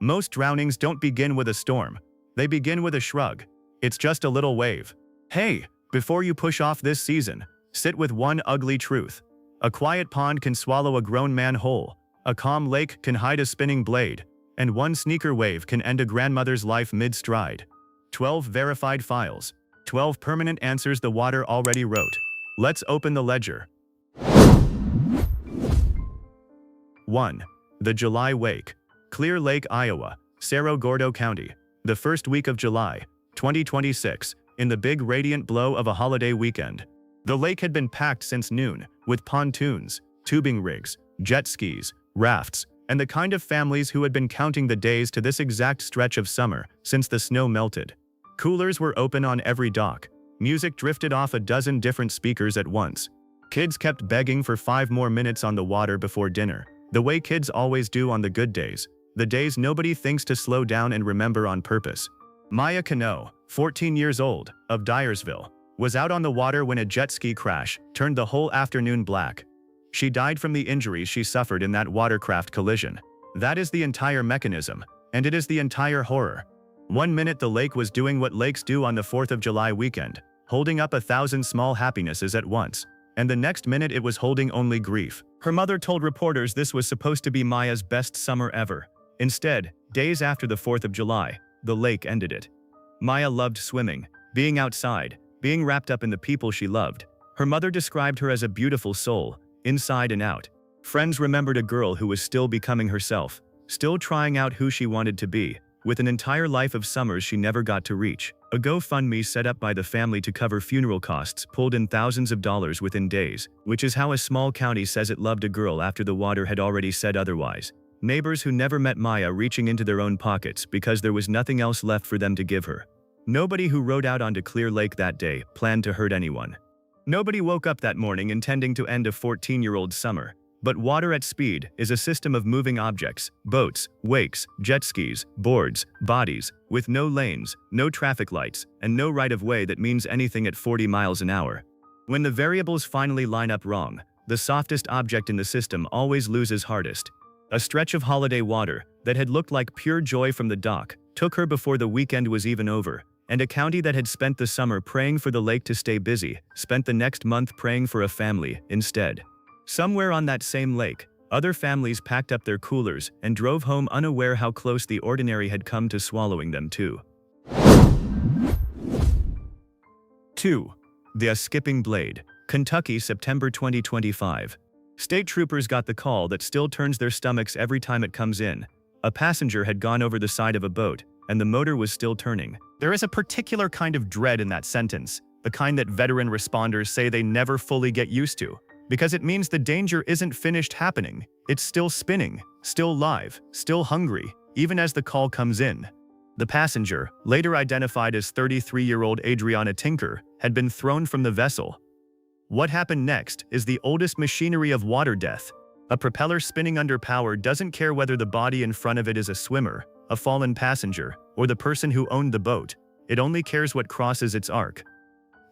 Most drownings don't begin with a storm. They begin with a shrug. It's just a little wave. Hey, before you push off this season, sit with one ugly truth. A quiet pond can swallow a grown man whole. A calm lake can hide a spinning blade. And one sneaker wave can end a grandmother's life mid-stride. 12 verified files. 12 permanent answers the water already wrote. Let's open the ledger. 1. The July Wake. Clear Lake, Iowa, Cerro Gordo County. The first week of July, 2026, in the big radiant glow of a holiday weekend. The lake had been packed since noon, with pontoons, tubing rigs, jet skis, rafts, and the kind of families who had been counting the days to this exact stretch of summer since the snow melted. Coolers were open on every dock. Music drifted off a dozen different speakers at once. Kids kept begging for 5 more minutes on the water before dinner, the way kids always do on the good days, the days nobody thinks to slow down and remember on purpose. Maya Cano, 14 years old, of Dyersville, was out on the water when a jet ski crash turned the whole afternoon black. She died from the injuries she suffered in that watercraft collision. That is the entire mechanism, and it is the entire horror. 1 minute the lake was doing what lakes do on the 4th of July weekend, holding up 1,000 small happinesses at once, and the next minute it was holding only grief. Her mother told reporters this was supposed to be Maya's best summer ever. Instead, days after the 4th of July, the lake ended it. Maya loved swimming, being outside, being wrapped up in the people she loved. Her mother described her as a beautiful soul, inside and out. Friends remembered a girl who was still becoming herself, still trying out who she wanted to be, with an entire life of summers she never got to reach. A GoFundMe set up by the family to cover funeral costs pulled in thousands of dollars within days, which is how a small county says it loved a girl after the water had already said otherwise. Neighbors who never met Maya reaching into their own pockets because there was nothing else left for them to give her. Nobody who rode out onto Clear Lake that day planned to hurt anyone. Nobody woke up that morning intending to end a 14-year-old summer. But water at speed is a system of moving objects, boats, wakes, jet skis, boards, bodies, with no lanes, no traffic lights, and no right-of-way that means anything at 40 miles an hour. When the variables finally line up wrong, the softest object in the system always loses hardest. A stretch of holiday water that had looked like pure joy from the dock took her before the weekend was even over, and a county that had spent the summer praying for the lake to stay busy spent the next month praying for a family instead. Somewhere on that same lake, other families packed up their coolers and drove home unaware how close the ordinary had come to swallowing them too. 2. The Skipping Blade, Kentucky, September 2025. State troopers got the call that still turns their stomachs every time it comes in. A passenger had gone over the side of a boat, and the motor was still turning. There is a particular kind of dread in that sentence, the kind that veteran responders say they never fully get used to. Because it means the danger isn't finished happening, it's still spinning, still live, still hungry, even as the call comes in. The passenger, later identified as 33-year-old Adriana Tinker, had been thrown from the vessel. What happened next is the oldest machinery of water death. A propeller spinning under power doesn't care whether the body in front of it is a swimmer, a fallen passenger, or the person who owned the boat. It only cares what crosses its arc.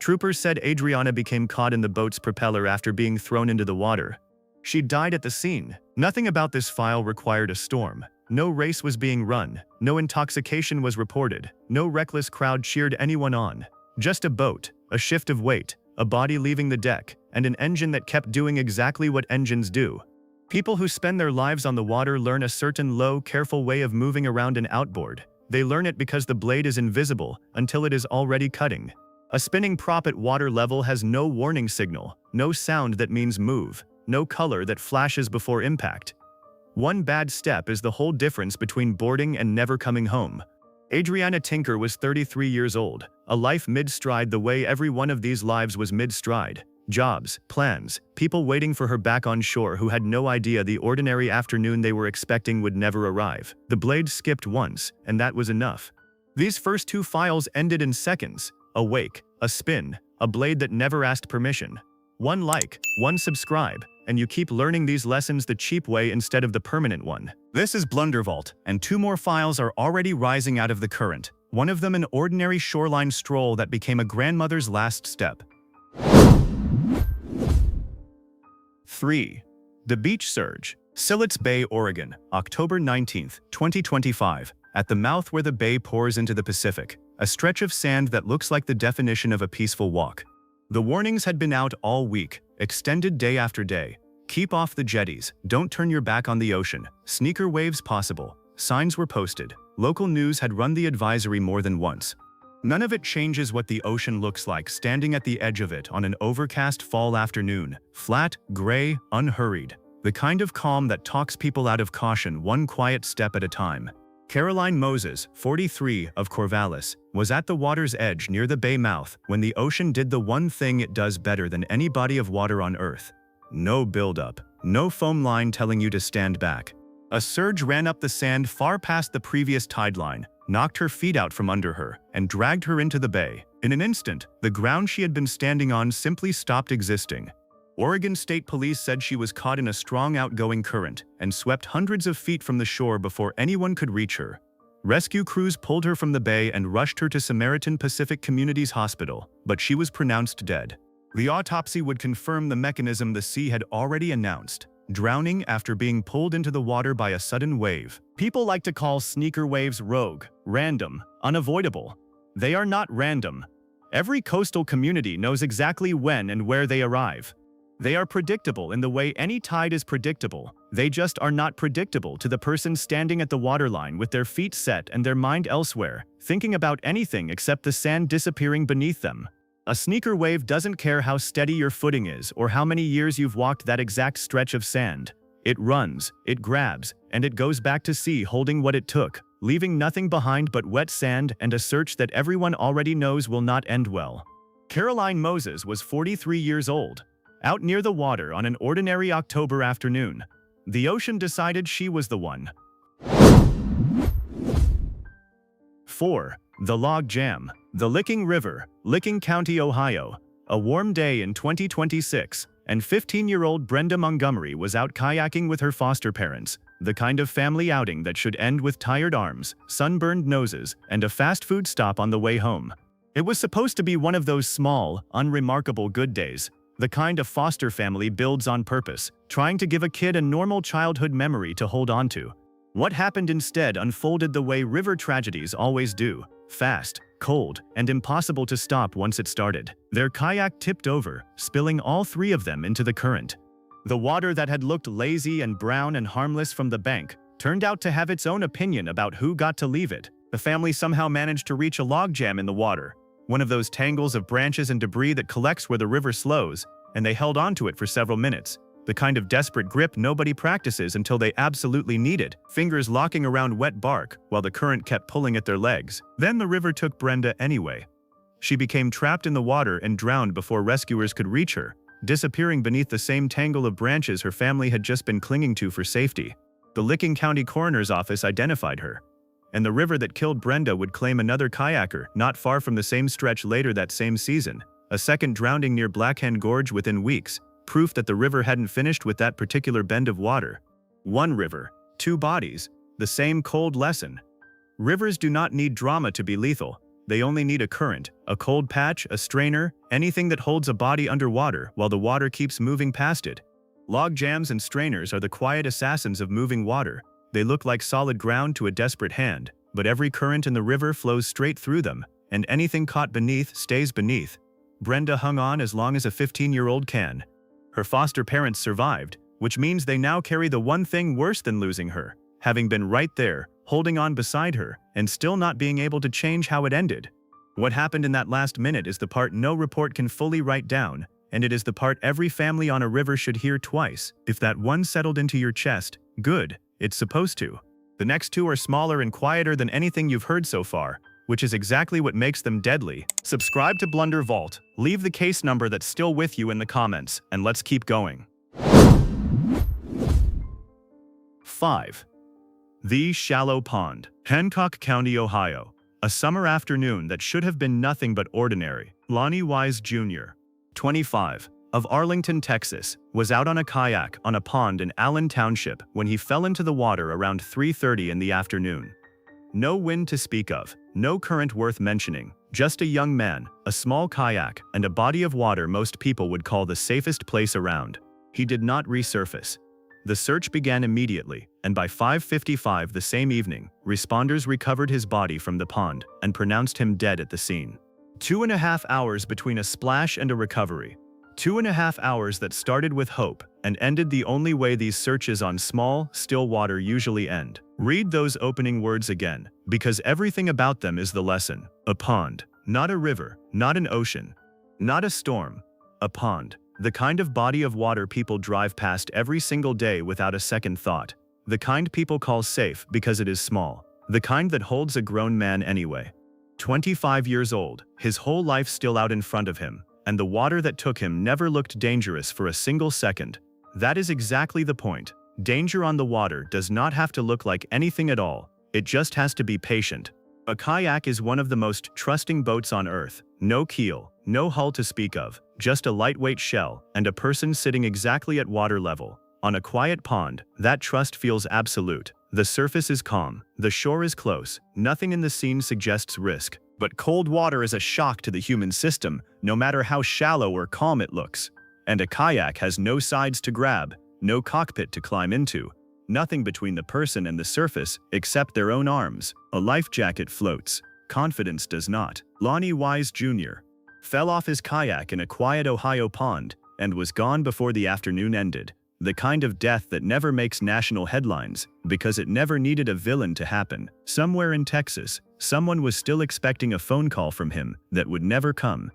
Troopers said Adriana became caught in the boat's propeller after being thrown into the water. She died at the scene. Nothing about this file required a storm. No race was being run. No intoxication was reported. No reckless crowd cheered anyone on. Just a boat, a shift of weight, a body leaving the deck, and an engine that kept doing exactly what engines do. People who spend their lives on the water learn a certain low, careful way of moving around an outboard. They learn it because the blade is invisible until it is already cutting. A spinning prop at water level has no warning signal, no sound that means move, no color that flashes before impact. One bad step is the whole difference between boarding and never coming home. Adriana Tinker was 33 years old, a life mid-stride the way every one of these lives was mid-stride. Jobs, plans, people waiting for her back on shore who had no idea the ordinary afternoon they were expecting would never arrive. The blade skipped once, and that was enough. These first 2 files ended in seconds. A wake, a spin, a blade that never asked permission. 1 like, 1 subscribe, and you keep learning these lessons the cheap way instead of the permanent one. This is Blunder Vault, and 2 more files are already rising out of the current. One of them an ordinary shoreline stroll that became a grandmother's last step. 3. The Beach Surge, Sillet's Bay, Oregon, October 19, 2025. At the mouth where the bay pours into the Pacific, a stretch of sand that looks like the definition of a peaceful walk. The warnings had been out all week, extended day after day. Keep off the jetties, don't turn your back on the ocean, sneaker waves possible. Signs were posted. Local news had run the advisory more than once. None of it changes what the ocean looks like standing at the edge of it on an overcast fall afternoon. Flat, gray, unhurried. The kind of calm that talks people out of caution one quiet step at a time. Caroline Moses, 43, of Corvallis, was at the water's edge near the bay mouth when the ocean did the one thing it does better than any body of water on Earth. No buildup, no foam line telling you to stand back. A surge ran up the sand far past the previous tide line, knocked her feet out from under her, and dragged her into the bay. In an instant, the ground she had been standing on simply stopped existing. Oregon State Police said she was caught in a strong outgoing current and swept hundreds of feet from the shore before anyone could reach her. Rescue crews pulled her from the bay and rushed her to Samaritan Pacific Communities Hospital, but she was pronounced dead. The autopsy would confirm the mechanism the sea had already announced: drowning after being pulled into the water by a sudden wave. People like to call sneaker waves rogue, random, unavoidable. They are not random. Every coastal community knows exactly when and where they arrive. They are predictable in the way any tide is predictable. They just are not predictable to the person standing at the waterline with their feet set and their mind elsewhere, thinking about anything except the sand disappearing beneath them. A sneaker wave doesn't care how steady your footing is or how many years you've walked that exact stretch of sand. It runs, it grabs, and it goes back to sea holding what it took, leaving nothing behind but wet sand and a search that everyone already knows will not end well. Caroline Moses was 43 years old. Out near the water on an ordinary October afternoon, the ocean decided she was the one. 4. The Log Jam. The Licking River, Licking County, Ohio. A warm day in 2026, and 15-year-old Brenda Montgomery was out kayaking with her foster parents, the kind of family outing that should end with tired arms, sunburned noses, and a fast food stop on the way home. It was supposed to be one of those small, unremarkable good days, the kind a foster family builds on purpose, trying to give a kid a normal childhood memory to hold on to. What happened instead unfolded the way river tragedies always do: fast, cold, and impossible to stop once it started. Their kayak tipped over, spilling all three of them into the current. The water that had looked lazy and brown and harmless from the bank turned out to have its own opinion about who got to leave it. The family somehow managed to reach a logjam in the water, one of those tangles of branches and debris that collects where the river slows, and they held onto it for several minutes. The kind of desperate grip nobody practices until they absolutely need it, fingers locking around wet bark while the current kept pulling at their legs. Then the river took Brenda anyway. She became trapped in the water and drowned before rescuers could reach her, disappearing beneath the same tangle of branches her family had just been clinging to for safety. The Licking County Coroner's Office identified her, and the river that killed Brenda would claim another kayaker not far from the same stretch later that same season, a second drowning near Black Hen Gorge within weeks, proof that the river hadn't finished with that particular bend of water. One river, two bodies, the same cold lesson. Rivers do not need drama to be lethal. They only need a current, a cold patch, a strainer, anything that holds a body underwater while the water keeps moving past it. Log jams and strainers are the quiet assassins of moving water. They look like solid ground to a desperate hand, but every current in the river flows straight through them, and anything caught beneath stays beneath. Brenda hung on as long as a 15-year-old can. Her foster parents survived, which means they now carry the one thing worse than losing her, having been right there, holding on beside her, and still not being able to change how it ended. What happened in that last minute is the part no report can fully write down, and it is the part every family on a river should hear twice. If that one settled into your chest, good, it's supposed to. The next two are smaller and quieter than anything you've heard so far, which is exactly what makes them deadly. Subscribe to Blunder Vault, leave the case number that's still with you in the comments, and let's keep going. 5. The Shallow Pond, Hancock County, Ohio. A summer afternoon that should have been nothing but ordinary. Lonnie Wise Jr., 25, of Arlington, Texas, was out on a kayak on a pond in Allen Township when he fell into the water around 3:30 in the afternoon. No wind to speak of, no current worth mentioning, just a young man, a small kayak, and a body of water most people would call the safest place around. He did not resurface. The search began immediately, and by 5:55 the same evening, responders recovered his body from the pond and pronounced him dead at the scene. 2.5 hours between a splash and a recovery. 2.5 hours that started with hope and ended the only way these searches on small, still water usually end. Read those opening words again, because everything about them is the lesson. A pond, not a river, not an ocean, not a storm. A pond. The kind of body of water people drive past every single day without a second thought. The kind people call safe because it is small. The kind that holds a grown man anyway. 25 years old, his whole life still out in front of him, and the water that took him never looked dangerous for a single second. That is exactly the point. Danger on the water does not have to look like anything at all. It just has to be patient. A kayak is one of the most trusting boats on earth. No keel, no hull to speak of, just a lightweight shell and a person sitting exactly at water level. On a quiet pond, that trust feels absolute. The surface is calm, the shore is close, nothing in the scene suggests risk. But cold water is a shock to the human system, no matter how shallow or calm it looks. And a kayak has no sides to grab, no cockpit to climb into. Nothing between the person and the surface except their own arms. A life jacket floats. Confidence does not. Lonnie Wise Jr. fell off his kayak in a quiet Ohio pond and was gone before the afternoon ended. The kind of death that never makes national headlines because it never needed a villain to happen. Somewhere in Texas, someone was still expecting a phone call from him that would never come.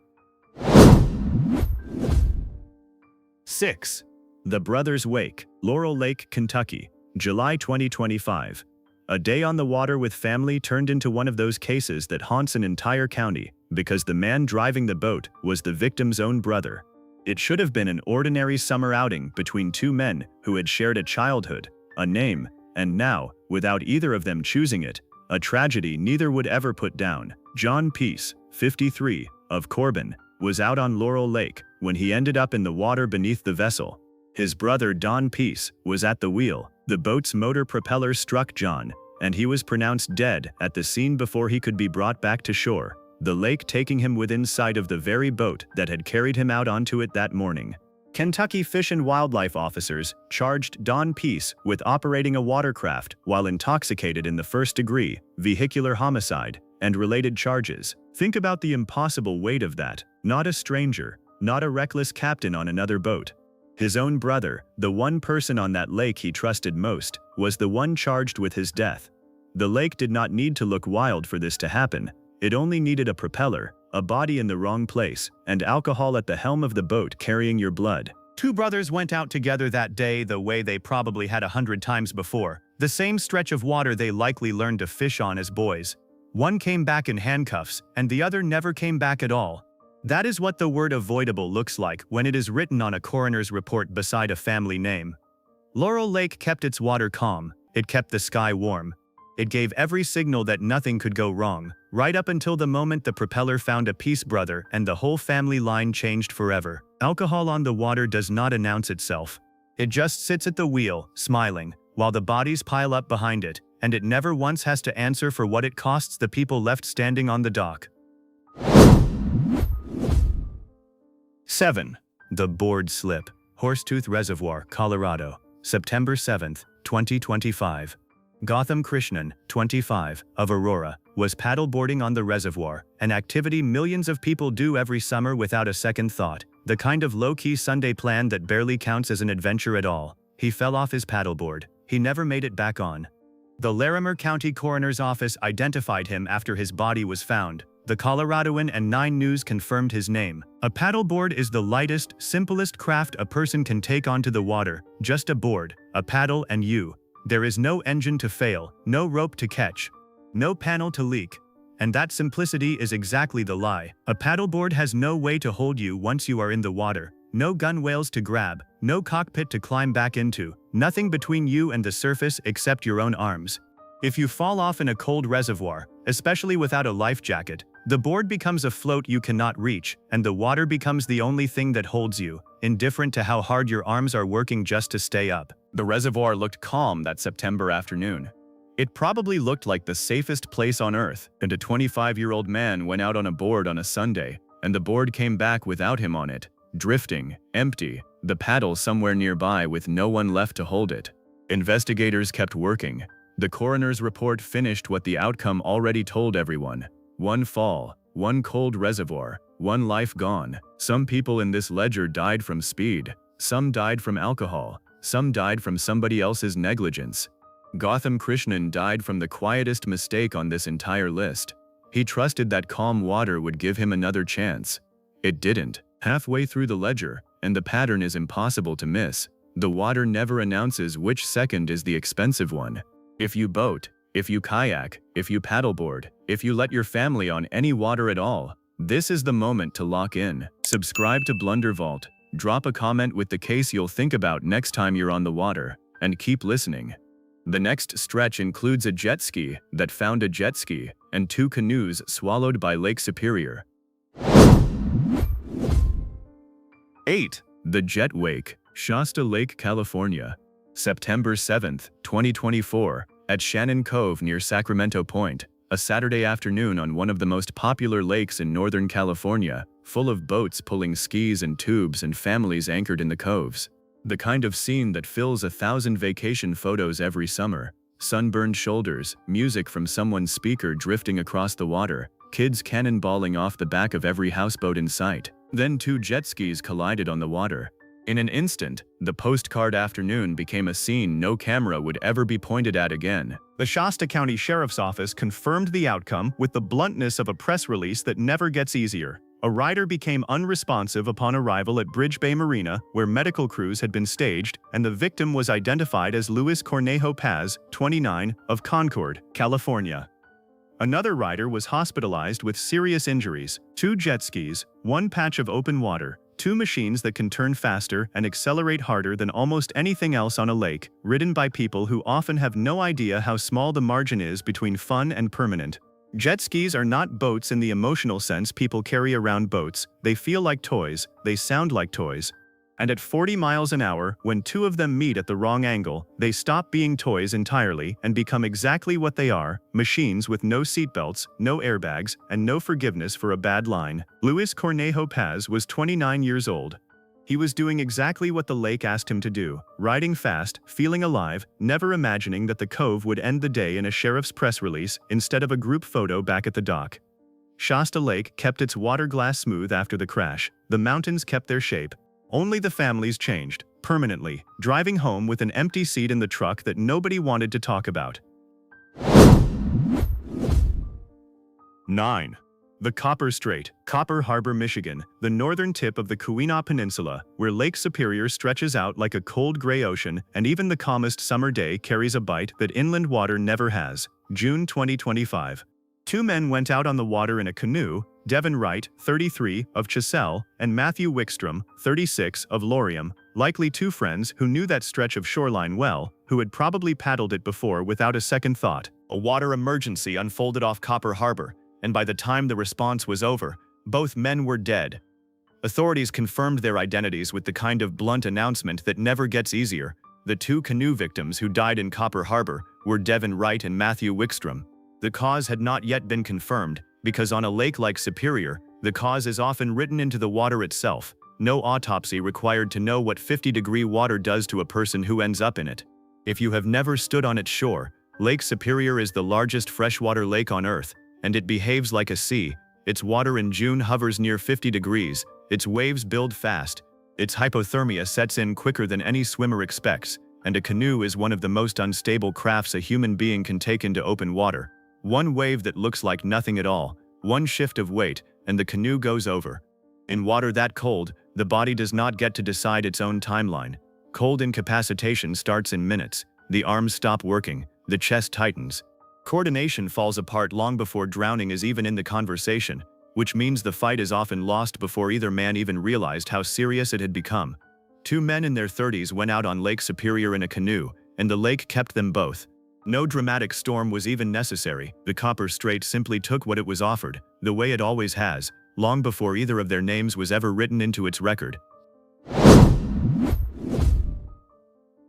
6. The Brothers' Wake, Laurel Lake, Kentucky, July 2025. A day on the water with family turned into one of those cases that haunts an entire county because the man driving the boat was the victim's own brother. It should have been an ordinary summer outing between two men who had shared a childhood, a name, and now, without either of them choosing it, a tragedy neither would ever put down. John Peace, 53, of Corbin, was out on Laurel Lake when he ended up in the water beneath the vessel. His brother Don Peace was at the wheel. The boat's motor propeller struck John, and he was pronounced dead at the scene before he could be brought back to shore, the lake taking him within sight of the very boat that had carried him out onto it that morning. Kentucky Fish and Wildlife officers charged Don Peace with operating a watercraft while intoxicated in the first degree, vehicular homicide, and related charges. Think about the impossible weight of that. Not a stranger, not a reckless captain on another boat. His own brother, the one person on that lake he trusted most, was the one charged with his death. The lake did not need to look wild for this to happen. It only needed a propeller, a body in the wrong place, and alcohol at the helm of the boat carrying your blood. Two brothers went out together that day the way they probably had 100 times before, the same stretch of water they likely learned to fish on as boys. One came back in handcuffs, and the other never came back at all. That is what the word avoidable looks like when it is written on a coroner's report beside a family name. Laurel Lake kept its water calm, it kept the sky warm. It gave every signal that nothing could go wrong, right up until the moment the propeller found a Peace brother and the whole family line changed forever. Alcohol on the water does not announce itself. It just sits at the wheel, smiling, while the bodies pile up behind it, and it never once has to answer for what it costs the people left standing on the dock. 7. The Board Slip, Horsetooth Reservoir, Colorado, September 7, 2025. Gautam Krishnan, 25, of Aurora, was paddleboarding on the reservoir, an activity millions of people do every summer without a second thought, the kind of low-key Sunday plan that barely counts as an adventure at all. He fell off his paddleboard. He never made it back on. The Larimer County Coroner's Office identified him after his body was found. The Coloradoan and 9 News confirmed his name. A paddleboard is the lightest, simplest craft a person can take onto the water. Just a board, a paddle, and you. There is no engine to fail, no rope to catch, no panel to leak. And that simplicity is exactly the lie. A paddleboard has no way to hold you once you are in the water. No gunwales to grab, no cockpit to climb back into, nothing between you and the surface except your own arms. If you fall off in a cold reservoir, especially without a life jacket, the board becomes a float you cannot reach, and the water becomes the only thing that holds you, indifferent to how hard your arms are working just to stay up. The reservoir looked calm that September afternoon. It probably looked like the safest place on earth, and a 25-year-old man went out on a board on a Sunday, and the board came back without him on it, drifting, empty, the paddle somewhere nearby with no one left to hold it. Investigators kept working. The coroner's report finished what the outcome already told everyone. One fall, one cold reservoir, one life gone. Some people in this ledger died from speed. Some died from alcohol. Some died from somebody else's negligence. Gautam Krishnan died from the quietest mistake on this entire list. He trusted that calm water would give him another chance. It didn't. Halfway through the ledger, and the pattern is impossible to miss, the water never announces which second is the expensive one. If you boat, if you kayak, if you paddleboard, if you let your family on any water at all, this is the moment to lock in. Subscribe to Blunder Vault, drop a comment with the case you'll think about next time you're on the water, and keep listening. The next stretch includes a jet ski that found a jet ski and 2 canoes swallowed by Lake Superior. 8. The Jet Wake, Shasta Lake, California. September 7, 2024, at Shannon Cove near Sacramento Point, a Saturday afternoon on one of the most popular lakes in Northern California, full of boats pulling skis and tubes and families anchored in the coves. The kind of scene that fills 1,000 vacation photos every summer. Sunburned shoulders, music from someone's speaker drifting across the water, kids cannonballing off the back of every houseboat in sight. Then 2 jet skis collided on the water. In an instant, the postcard afternoon became a scene no camera would ever be pointed at again. The Shasta County Sheriff's Office confirmed the outcome with the bluntness of a press release that never gets easier. A rider became unresponsive upon arrival at Bridge Bay Marina, where medical crews had been staged, and the victim was identified as Luis Cornejo Paz, 29, of Concord, California. Another rider was hospitalized with serious injuries: 2 jet skis, 1 patch of open water, 2 machines that can turn faster and accelerate harder than almost anything else on a lake, ridden by people who often have no idea how small the margin is between fun and permanent. Jet skis are not boats in the emotional sense people carry around boats. They feel like toys, they sound like toys. And at 40 miles an hour, when 2 of them meet at the wrong angle, they stop being toys entirely and become exactly what they are: machines with no seatbelts, no airbags, and no forgiveness for a bad line. Luis Cornejo Paz was 29 years old. He was doing exactly what the lake asked him to do, riding fast, feeling alive, never imagining that the cove would end the day in a sheriff's press release instead of a group photo back at the dock. Shasta Lake kept its water glass smooth after the crash. The mountains kept their shape. Only the families changed, permanently, driving home with an empty seat in the truck that nobody wanted to talk about. 9. The Copper Strait, Copper Harbor, Michigan, the northern tip of the Keweenaw Peninsula, where Lake Superior stretches out like a cold gray ocean, and even the calmest summer day carries a bite that inland water never has. June 2025. 2 men went out on the water in a canoe: Devin Wright, 33, of Chiselle, and Matthew Wickstrom, 36, of Laurium, likely 2 friends who knew that stretch of shoreline well, who had probably paddled it before without a second thought. A water emergency unfolded off Copper Harbor, and by the time the response was over, both men were dead. Authorities confirmed their identities with the kind of blunt announcement that never gets easier. The 2 canoe victims who died in Copper Harbor were Devin Wright and Matthew Wickstrom. The cause had not yet been confirmed, because on a lake like Superior, the cause is often written into the water itself. No autopsy required to know what 50-degree water does to a person who ends up in it. If you have never stood on its shore, Lake Superior is the largest freshwater lake on Earth, and it behaves like a sea. Its water in June hovers near 50 degrees, its waves build fast, its hypothermia sets in quicker than any swimmer expects, and a canoe is one of the most unstable crafts a human being can take into open water. One wave that looks like nothing at all, one shift of weight, and the canoe goes over. In water that cold, the body does not get to decide its own timeline. Cold incapacitation starts in minutes. The arms stop working, the chest tightens. Coordination falls apart long before drowning is even in the conversation, which means the fight is often lost before either man even realized how serious it had become. 2 men in their 30s went out on Lake Superior in a canoe, and the lake kept them both. No dramatic storm was even necessary. The Copper Strait simply took what it was offered, the way it always has, long before either of their names was ever written into its record.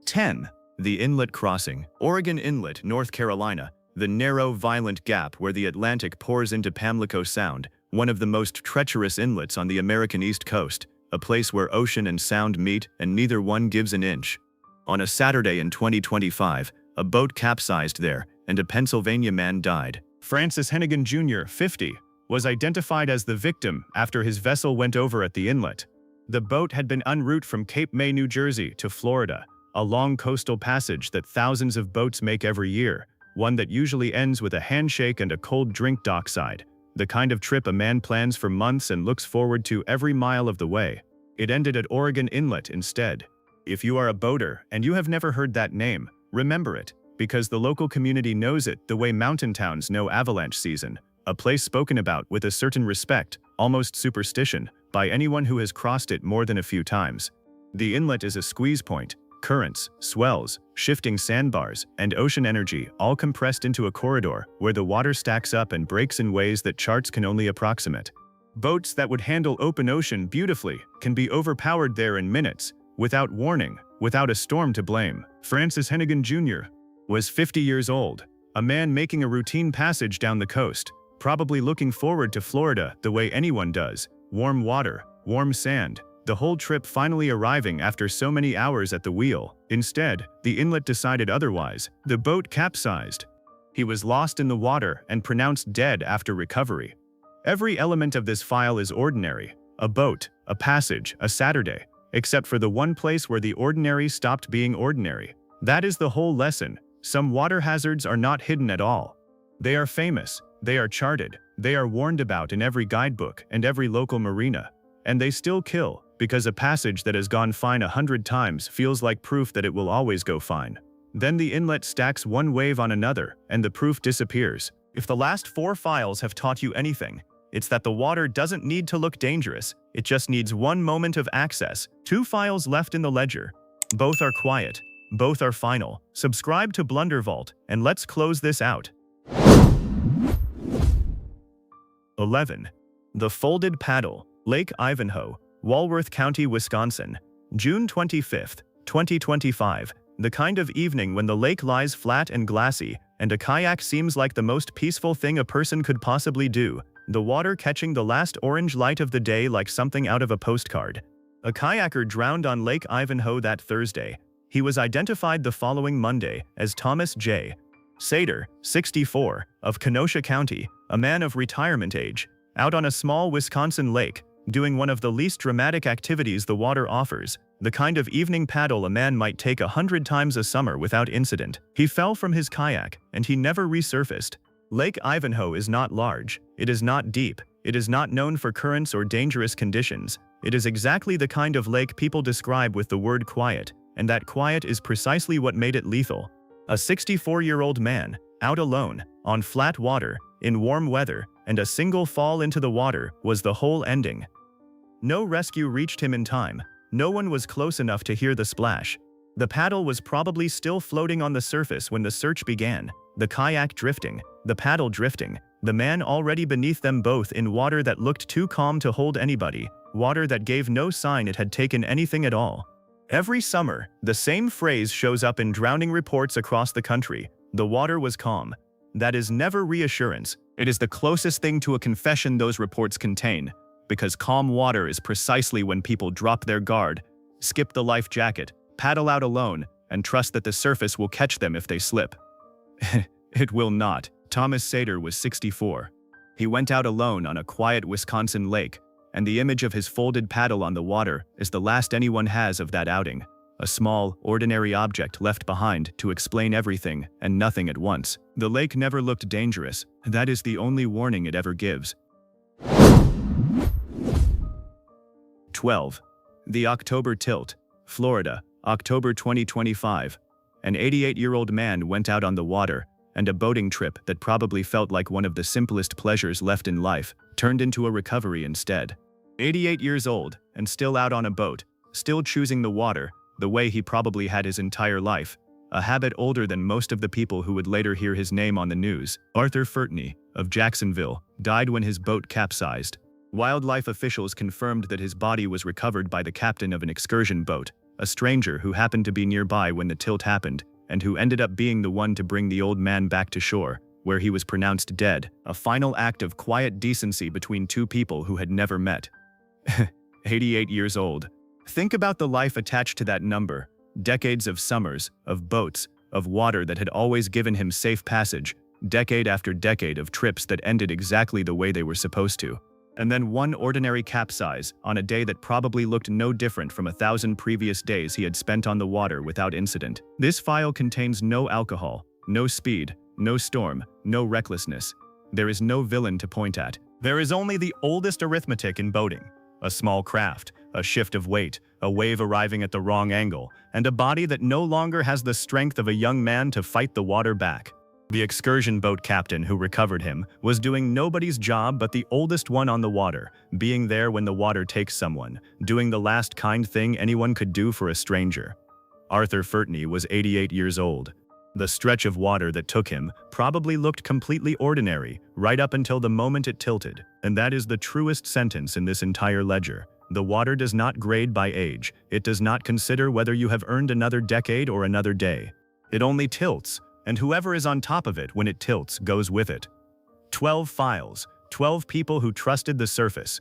10. The Inlet Crossing, Oregon Inlet, North Carolina, the narrow, violent gap where the Atlantic pours into Pamlico Sound, one of the most treacherous inlets on the American East Coast, a place where ocean and sound meet and neither one gives an inch. On a Saturday in 2025, a boat capsized there and a Pennsylvania man died. Francis Hennigan Jr., 50, was identified as the victim after his vessel went over at the inlet. The boat had been en route from Cape May, New Jersey to Florida, a long coastal passage that thousands of boats make every year, one that usually ends with a handshake and a cold drink dockside, the kind of trip a man plans for months and looks forward to every mile of the way. It ended at Oregon Inlet instead. If you are a boater and you have never heard that name, remember it, because the local community knows it the way mountain towns know avalanche season, a place spoken about with a certain respect, almost superstition, by anyone who has crossed it more than a few times. The inlet is a squeeze point, currents, swells, shifting sandbars, and ocean energy all compressed into a corridor where the water stacks up and breaks in ways that charts can only approximate. Boats that would handle open ocean beautifully can be overpowered there in minutes, without warning, without a storm to blame. Francis Hennigan Jr. was 50 years old, a man making a routine passage down the coast, probably looking forward to Florida the way anyone does. Warm water, warm sand, the whole trip finally arriving after so many hours at the wheel. Instead, the inlet decided otherwise. The boat capsized. He was lost in the water and pronounced dead after recovery. Every element of this file is ordinary: a boat, a passage, a Saturday, except for the one place where the ordinary stopped being ordinary. That is the whole lesson. Some water hazards are not hidden at all. They are famous, they are charted, they are warned about in every guidebook and every local marina. And they still kill, because a passage that has gone fine 100 times feels like proof that it will always go fine. Then the inlet stacks one wave on another, and the proof disappears. If the last 4 files have taught you anything, it's that the water doesn't need to look dangerous, it just needs one moment of access. 2 files left in the ledger. Both are quiet. Both are final. Subscribe to Blunder Vault, and let's close this out. 11. The Folded Paddle, Lake Ivanhoe, Walworth County, Wisconsin. June 25, 2025. The kind of evening when the lake lies flat and glassy, and a kayak seems like the most peaceful thing a person could possibly do, the water catching the last orange light of the day like something out of a postcard. A kayaker drowned on Lake Ivanhoe that Thursday. He was identified the following Monday as Thomas J. Sater, 64, of Kenosha County, a man of retirement age, out on a small Wisconsin lake, doing one of the least dramatic activities the water offers, the kind of evening paddle a man might take 100 times a summer without incident. He fell from his kayak, and he never resurfaced. Lake Ivanhoe is not large, it is not deep, it is not known for currents or dangerous conditions. It is exactly the kind of lake people describe with the word quiet, and that quiet is precisely what made it lethal. A 64-year-old man, out alone, on flat water, in warm weather, and a single fall into the water was the whole ending. No rescue reached him in time. No one was close enough to hear the splash. The paddle was probably still floating on the surface when the search began, the kayak drifting, the paddle drifting, the man already beneath them both in water that looked too calm to hold anybody, water that gave no sign it had taken anything at all. Every summer, the same phrase shows up in drowning reports across the country: the water was calm. That is never reassurance. It is the closest thing to a confession those reports contain, because calm water is precisely when people drop their guard, skip the life jacket, paddle out alone, and trust that the surface will catch them if they slip. It will not. Thomas Sater was 64. He went out alone on a quiet Wisconsin lake, and the image of his folded paddle on the water is the last anyone has of that outing, a small, ordinary object left behind to explain everything and nothing at once. The lake never looked dangerous. That is the only warning it ever gives. 12. The October Tilt, Florida, October 2025. An 88-year-old man went out on the water, and a boating trip that probably felt like one of the simplest pleasures left in life turned into a recovery instead. 88 years old, and still out on a boat, still choosing the water, the way he probably had his entire life, a habit older than most of the people who would later hear his name on the news. Arthur Furtney, of Jacksonville, died when his boat capsized. Wildlife officials confirmed that his body was recovered by the captain of an excursion boat, a stranger who happened to be nearby when the tilt happened, and who ended up being the one to bring the old man back to shore, where he was pronounced dead, a final act of quiet decency between two people who had never met. 88 years old. Think about the life attached to that number. Decades of summers, of boats, of water that had always given him safe passage, decade after decade of trips that ended exactly the way they were supposed to. And then one ordinary capsize on a day that probably looked no different from 1,000 previous days he had spent on the water without incident. This file contains no alcohol, no speed, no storm, no recklessness. There is no villain to point at. There is only the oldest arithmetic in boating. A small craft, a shift of weight, a wave arriving at the wrong angle, and a body that no longer has the strength of a young man to fight the water back. The excursion boat captain who recovered him was doing nobody's job but the oldest one on the water, being there when the water takes someone, doing the last kind thing anyone could do for a stranger. Arthur Furtney was 88 years old. The stretch of water that took him probably looked completely ordinary, right up until the moment it tilted, and that is the truest sentence in this entire ledger. The water does not grade by age. It does not consider whether you have earned another decade or another day. It only tilts, and whoever is on top of it when it tilts goes with it. 12 files, 12 people who trusted the surface.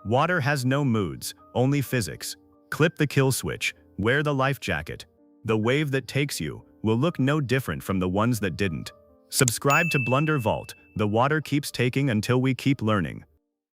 Water has no moods, only physics. Clip the kill switch, wear the life jacket. The wave that takes you will look no different from the ones that didn't. Subscribe to Blunder Vault. The water keeps taking until we keep learning.